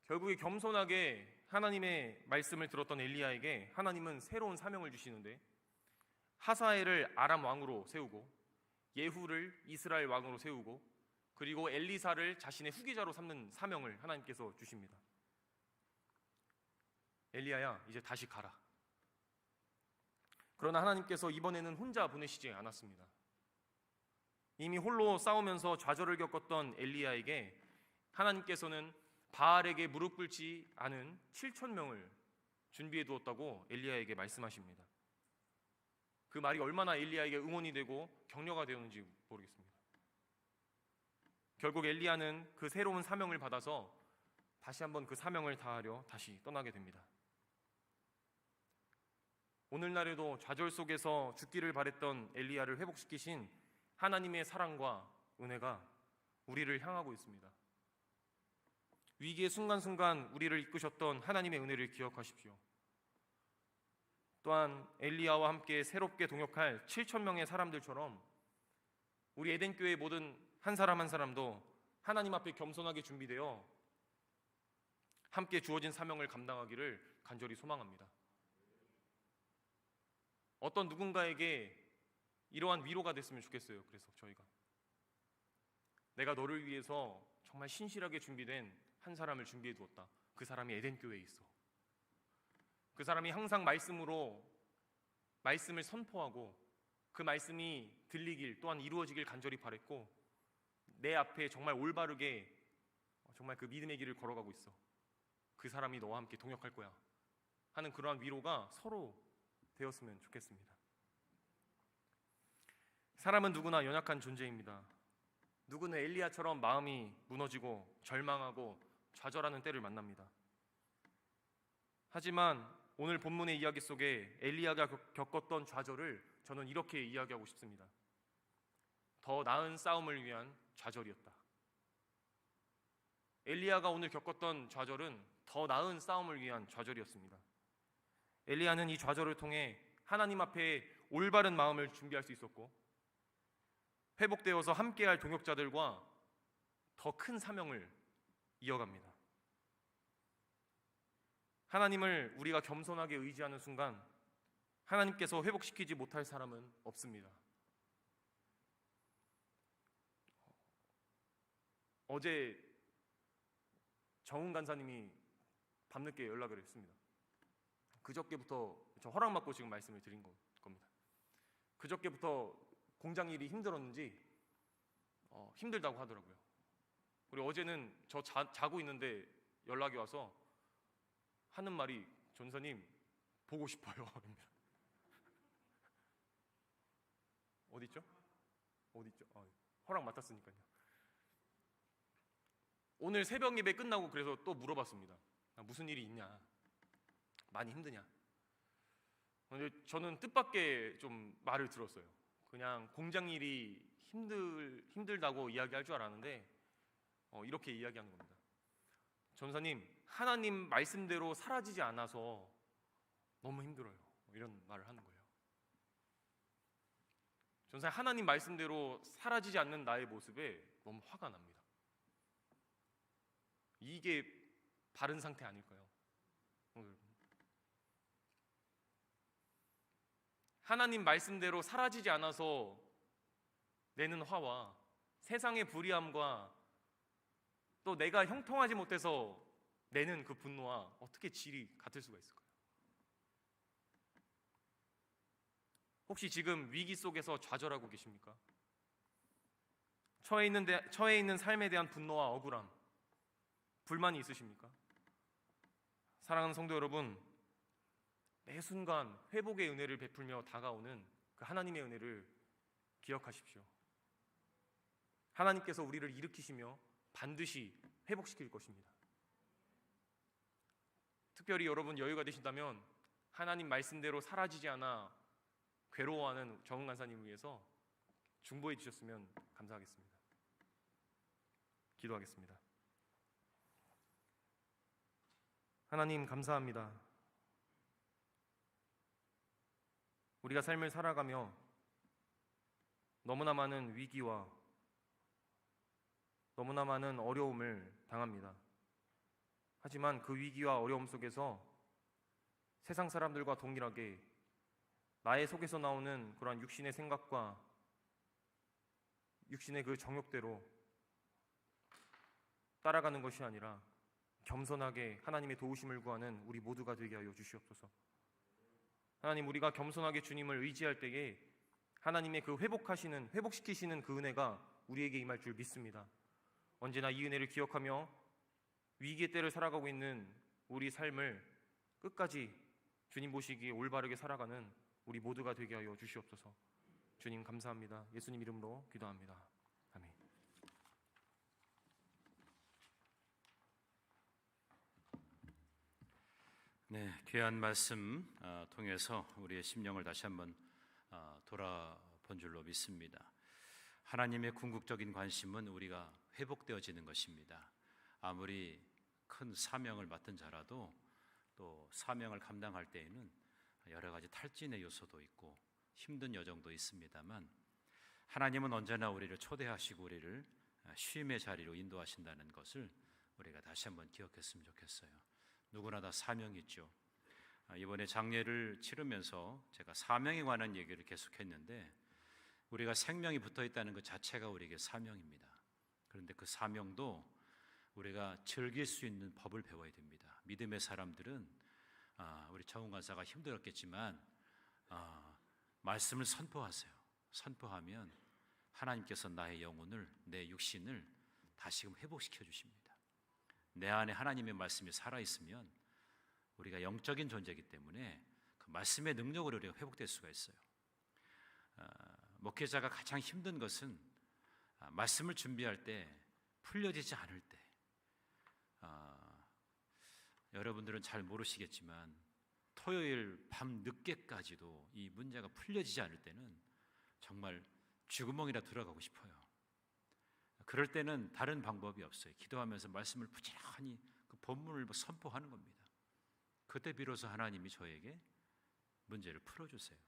결국에 겸손하게 하나님의 말씀을 들었던 엘리야에게 하나님은 새로운 사명을 주시는데, 하사엘을 아람 왕으로 세우고 예후를 이스라엘 왕으로 세우고 그리고 엘리사를 자신의 후계자로 삼는 사명을 하나님께서 주십니다. 엘리야야, 이제 다시 가라. 그러나 하나님께서 이번에는 혼자 보내시지 않았습니다. 이미 홀로 싸우면서 좌절을 겪었던 엘리야에게 하나님께서는 바알에게 무릎 꿇지 않은 7,000명을 준비해 두었다고 엘리야에게 말씀하십니다. 그 말이 얼마나 엘리야에게 응원이 되고 격려가 되었는지 모르겠습니다. 결국 엘리야는 그 새로운 사명을 받아서 다시 한번 그 사명을 다하려 다시 떠나게 됩니다. 오늘날에도 좌절 속에서 죽기를 바랬던 엘리야를 회복시키신 하나님의 사랑과 은혜가 우리를 향하고 있습니다. 위기의 순간순간 우리를 이끄셨던 하나님의 은혜를 기억하십시오. 또한 엘리야와 함께 새롭게 동역할 7,000명의 사람들처럼 우리 에덴교회의 모든 한 사람 한 사람도 하나님 앞에 겸손하게 준비되어 함께 주어진 사명을 감당하기를 간절히 소망합니다. 어떤 누군가에게 이러한 위로가 됐으면 좋겠어요. 그래서 저희가 내가 너를 위해서 정말 신실하게 준비된 한 사람을 준비해 두었다. 그 사람이 에덴교회에 있어. 그 사람이 항상 말씀으로 말씀을 선포하고 그 말씀이 들리길 또한 이루어지길 간절히 바랬고, 내 앞에 정말 올바르게 정말 그 믿음의 길을 걸어가고 있어. 그 사람이 너와 함께 동역할 거야 하는 그러한 위로가 서로 되었으면 좋겠습니다. 사람은 누구나 연약한 존재입니다. 누구는 엘리야처럼 마음이 무너지고 절망하고 좌절하는 때를 만납니다. 하지만 오늘 본문의 이야기 속에 엘리야가 겪었던 좌절을 저는 이렇게 이야기하고 싶습니다. 더 나은 싸움을 위한 좌절이었다. 엘리야가 오늘 겪었던 좌절은 더 나은 싸움을 위한 좌절이었습니다. 엘리야는 이 좌절을 통해 하나님 앞에 올바른 마음을 준비할 수 있었고, 회복되어서 함께할 동역자들과 더 큰 사명을 이어갑니다. 하나님을 우리가 겸손하게 의지하는 순간 하나님께서 회복시키지 못할 사람은 없습니다. 어제 정훈 간사님이 밤늦게 연락을 했습니다. 그저께부터 저 허락받고 지금 말씀을 드린 겁니다. 그저께부터 공장 일이 힘들었는지 힘들다고 하더라고요. 그리고 어제는 저 자고 있는데 연락이 와서 하는 말이, 전사님 보고 싶어요. 어디 있죠? 허락 맡았으니까요. 오늘 새벽 예배 끝나고 그래서 또 물어봤습니다. 무슨 일이 있냐? 많이 힘드냐? 근데 저는 뜻밖의 좀 말을 들었어요. 그냥 공장 일이 힘들다고 이야기할 줄 알았는데 이렇게 이야기하는 겁니다. 전사님, 하나님 말씀대로 사라지지 않아서 너무 힘들어요. 이런 말을 하는 거예요. 전사님, 하나님 말씀대로 사라지지 않는 나의 모습에 너무 화가 납니다. 이게 바른 상태 아닐까요? 하나님 말씀대로 사라지지 않아서 내는 화와 세상의 불의함과 또 내가 형통하지 못해서 내는 그 분노와 어떻게 질이 같을 수가 있을까요? 혹시 지금 위기 속에서 좌절하고 계십니까? 처해 있는 삶에 대한 분노와 억울함, 불만이 있으십니까? 사랑하는 성도 여러분, 매 순간 회복의 은혜를 베풀며 다가오는 그 하나님의 은혜를 기억하십시오. 하나님께서 우리를 일으키시며 반드시 회복시킬 것입니다. 특별히 여러분 여유가 되신다면 하나님 말씀대로 사라지지 않아 괴로워하는 정은 간사님을 위해서 중보해 주셨으면 감사하겠습니다. 기도하겠습니다. 하나님, 감사합니다. 우리가 삶을 살아가며 너무나 많은 위기와 너무나 많은 어려움을 당합니다. 하지만 그 위기와 어려움 속에서 세상 사람들과 동일하게 나의 속에서 나오는 그러한 육신의 생각과 육신의 그 정욕대로 따라가는 것이 아니라 겸손하게 하나님의 도우심을 구하는 우리 모두가 되게 하여 주시옵소서. 하나님, 우리가 겸손하게 주님을 의지할 때에 하나님의 그 회복시키시는 그 은혜가 우리에게 임할 줄 믿습니다. 언제나 이 은혜를 기억하며 위기의 때를 살아가고 있는 우리 삶을 끝까지 주님 보시기에 올바르게 살아가는 우리 모두가 되게 하여 주시옵소서. 주님 감사합니다. 예수님 이름으로 기도합니다. 아멘. 네, 귀한 말씀 통해서 우리의 심령을 다시 한번 돌아본 줄로 믿습니다. 하나님의 궁극적인 관심은 우리가 회복되어지는 것입니다. 아무리 큰 사명을 맡은 자라도 또 사명을 감당할 때에는 여러 가지 탈진의 요소도 있고 힘든 여정도 있습니다만 하나님은 언제나 우리를 초대하시고 우리를 쉼의 자리로 인도하신다는 것을 우리가 다시 한번 기억했으면 좋겠어요. 누구나 다 사명이 있죠. 이번에 장례를 치르면서 제가 사명에 관한 얘기를 계속했는데 우리가 생명이 붙어 있다는 것 자체가 우리에게 사명입니다. 그런데 그 사명도 우리가 즐길 수 있는 법을 배워야 됩니다. 믿음의 사람들은 우리 정훈 간사가 힘들었겠지만 말씀을 선포하세요. 선포하면 하나님께서 나의 영혼을, 내 육신을 다시금 회복시켜 주십니다. 내 안에 하나님의 말씀이 살아있으면 우리가 영적인 존재이기 때문에 그 말씀의 능력으로 우리가 회복될 수가 있어요. 목회자가 가장 힘든 것은 말씀을 준비할 때 풀려지지 않을 때, 여러분들은 잘 모르시겠지만 토요일 밤 늦게까지도 이 문제가 풀려지지 않을 때는 정말 쥐구멍이라 들어가고 싶어요. 그럴 때는 다른 방법이 없어요. 기도하면서 말씀을 부지런히 그 본문을 선포하는 겁니다. 그때 비로소 하나님이 저에게 문제를 풀어주세요.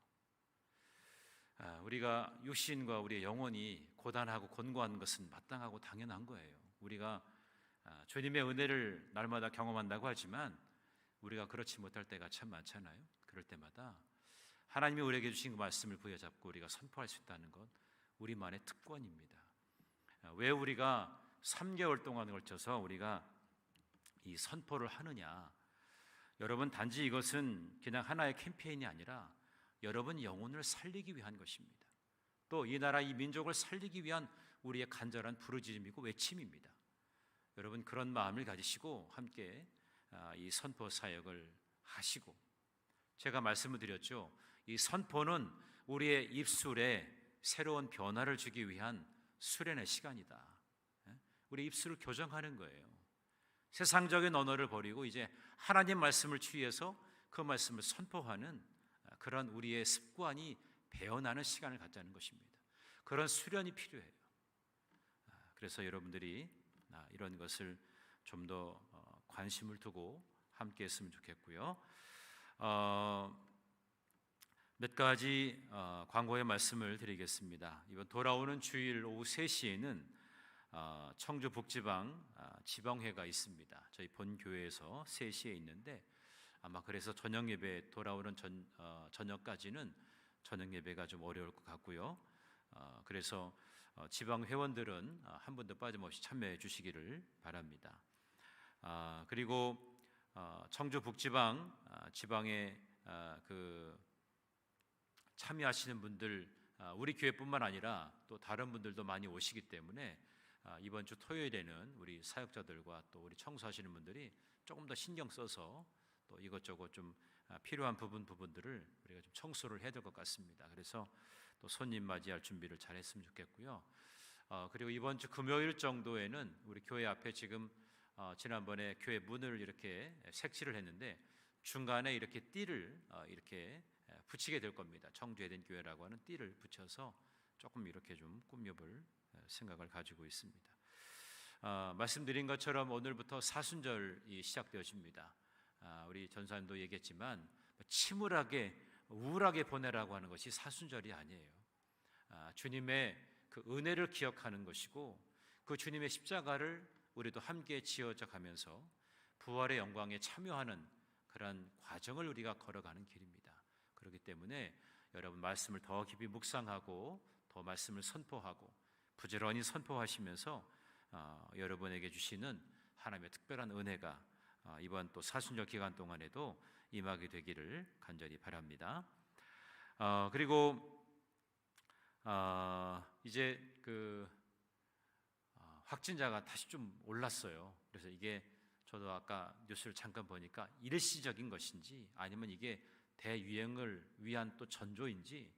우리가 육신과 우리의 영혼이 고단하고 곤고한 것은 마땅하고 당연한 거예요. 우리가 주님의 은혜를 날마다 경험한다고 하지만 우리가 그렇지 못할 때가 참 많잖아요. 그럴 때마다 하나님이 우리에게 주신 그 말씀을 부여잡고 우리가 선포할 수 있다는 것 우리만의 특권입니다. 왜 우리가 3개월 동안에 걸쳐서 우리가 이 선포를 하느냐? 여러분, 단지 이것은 그냥 하나의 캠페인이 아니라 여러분 영혼을 살리기 위한 것입니다. 또 이 나라, 이 민족을 살리기 위한 우리의 간절한 부르짖음이고 외침입니다. 여러분, 그런 마음을 가지시고 함께 이 선포 사역을 하시고, 제가 말씀을 드렸죠. 이 선포는 우리의 입술에 새로운 변화를 주기 위한 수련의 시간이다. 우리 입술을 교정하는 거예요. 세상적인 언어를 버리고 이제 하나님 말씀을 취해서 그 말씀을 선포하는 그런 우리의 습관이 배어나는 시간을 갖자는 것입니다. 그런 수련이 필요해요. 그래서 여러분들이 이런 것을 좀 더 관심을 두고 함께 했으면 좋겠고요. 몇 가지 광고의 말씀을 드리겠습니다. 이번 돌아오는 주일 오후 3시에는 청주 북지방 지방회가 있습니다. 저희 본교회에서 3시에 있는데 아마 그래서 저녁 예배 돌아오는 저녁까지는 저녁 예배가 좀 어려울 것 같고요. 그래서 지방 회원들은 한 분도 빠짐없이 참여해 주시기를 바랍니다. 그리고 청주 북지방 지방에 그 참여하시는 분들 우리 교회뿐만 아니라 또 다른 분들도 많이 오시기 때문에 이번 주 토요일에는 우리 사역자들과 또 우리 청소하시는 분들이 조금 더 신경 써서 또 이것저것 좀 필요한 부분들을 우리가 좀 청소를 해야 될 것 같습니다. 그래서 또 손님 맞이할 준비를 잘 했으면 좋겠고요. 그리고 이번 주 금요일 정도에는 우리 교회 앞에 지금 지난번에 교회 문을 이렇게 색칠을 했는데 중간에 이렇게 띠를 이렇게 붙이게 될 겁니다. 청주 에덴 교회라고 하는 띠를 붙여서 조금 이렇게 좀 꾸며볼 생각을 가지고 있습니다. 말씀드린 것처럼 오늘부터 사순절이 시작되어집니다. 우리 전사님도 얘기했지만 침울하게 우울하게 보내라고 하는 것이 사순절이 아니에요. 주님의 그 은혜를 기억하는 것이고 그 주님의 십자가를 우리도 함께 지어져 가면서 부활의 영광에 참여하는 그런 과정을 우리가 걸어가는 길입니다. 그렇기 때문에 여러분 말씀을 더 깊이 묵상하고 더 말씀을 선포하고 부지런히 선포하시면서 여러분에게 주시는 하나님의 특별한 은혜가 이번 또 사순절 기간 동안에도 임하게 되기를 간절히 바랍니다. 그리고 이제 확진자가 다시 좀 올랐어요. 그래서 이게 저도 아까 뉴스를 잠깐 보니까 일시적인 것인지 아니면 이게 대유행을 위한 또 전조인지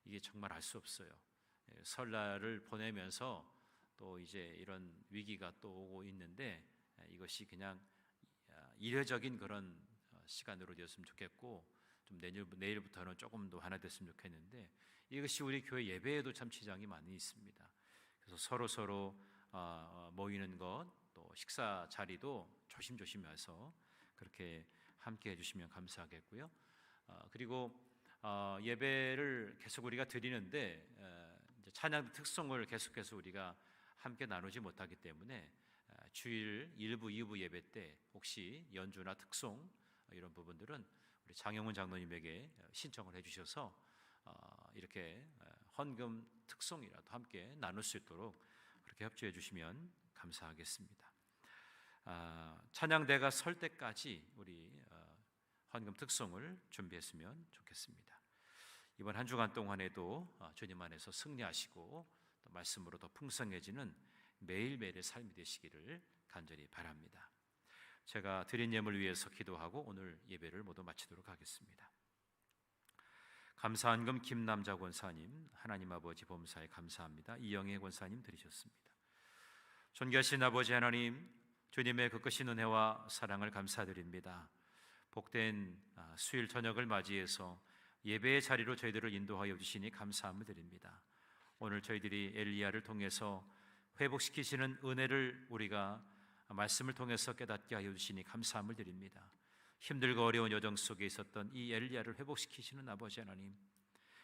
이게 정말 알 수 없어요. 설날을 보내면서 또 이제 이런 위기가 또 오고 있는데 이것이 그냥 일회적인 그런 시간으로 되었으면 좋겠고 좀 내일부터는 조금 더 완화됐으면 좋겠는데 이것이 우리 교회 예배에도 참 지장이 많이 있습니다. 그래서 서로 모이는 것 또 식사 자리도 조심해서 그렇게 함께 해주시면 감사하겠고요. 그리고 예배를 계속 우리가 드리는데 이제 찬양 특송을 계속해서 우리가 함께 나누지 못하기 때문에 주일 1부, 2부 예배 때 혹시 연주나 특송 이런 부분들은 우리 장영훈 장로님에게 신청을 해주셔서 이렇게 헌금 특송이라도 함께 나눌 수 있도록 그렇게 협조해 주시면 감사하겠습니다. 찬양대가 설 때까지 우리 헌금 특송을 준비했으면 좋겠습니다. 이번 한 주간 동안에도 주님 안에서 승리하시고 또 말씀으로 더 풍성해지는 매일매일의 삶이 되시기를 간절히 바랍니다. 제가 드린 예물 위해서 기도하고 오늘 예배를 모두 마치도록 하겠습니다. 감사한금 김남자 권사님, 하나님 아버지 범사에 감사합니다. 이영애 권사님 드리셨습니다. 존귀하신 아버지 하나님, 주님의 그 크신 은혜와 사랑을 감사드립니다. 복된 수요일 저녁을 맞이해서 예배의 자리로 저희들을 인도하여 주시니 감사함을 드립니다. 오늘 저희들이 엘리야를 통해서 회복시키시는 은혜를 우리가 말씀을 통해서 깨닫게 하여 주시니 감사함을 드립니다. 힘들고 어려운 여정 속에 있었던 이 엘리야를 회복시키시는 아버지 하나님,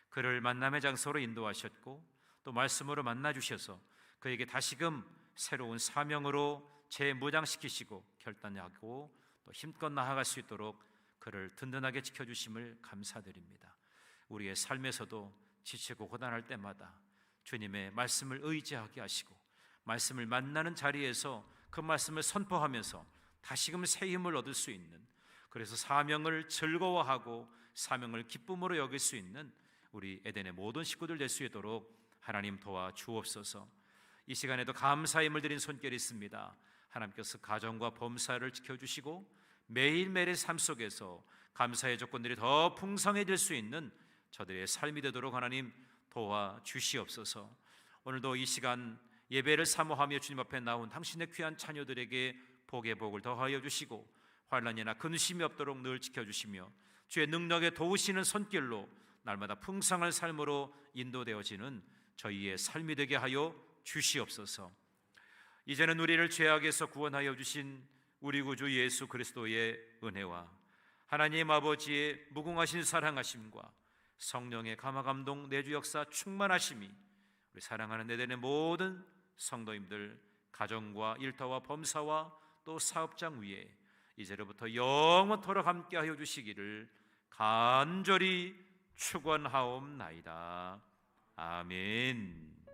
그를 만남의 장소로 인도하셨고 또 말씀으로 만나주셔서 그에게 다시금 새로운 사명으로 재무장시키시고 결단하고 또 힘껏 나아갈 수 있도록 그를 든든하게 지켜주심을 감사드립니다. 우리의 삶에서도 지치고 고단할 때마다 주님의 말씀을 의지하게 하시고 말씀을 만나는 자리에서 그 말씀을 선포하면서 다시금 새 힘을 얻을 수 있는, 그래서 사명을 즐거워하고 사명을 기쁨으로 여길 수 있는 우리 에덴의 모든 식구들 될 수 있도록 하나님 도와주옵소서. 이 시간에도 감사의 힘을 드린 손길이 있습니다. 하나님께서 가정과 범사를 지켜주시고 매일매일의 삶 속에서 감사의 조건들이 더 풍성해질 수 있는 저들의 삶이 되도록 하나님 도와주시옵소서. 오늘도 이 시간 예배를 사모하며 주님 앞에 나온 당신의 귀한 자녀들에게 복의 복을 더하여 주시고 환난이나 근심이 없도록 늘 지켜주시며 주의 능력에 도우시는 손길로 날마다 풍성한 삶으로 인도되어지는 저희의 삶이 되게 하여 주시옵소서. 이제는 우리를 죄악에서 구원하여 주신 우리 구주 예수 그리스도의 은혜와 하나님 아버지의 무궁하신 사랑하심과 성령의 감화감동 내주 역사 충만하심이 우리 사랑하는 에덴의 모든 성도님들 가정과 일터와 범사와 또 사업장 위에 이제로부터 영원토록 함께하여 주시기를 간절히 축원하옵나이다. 아멘.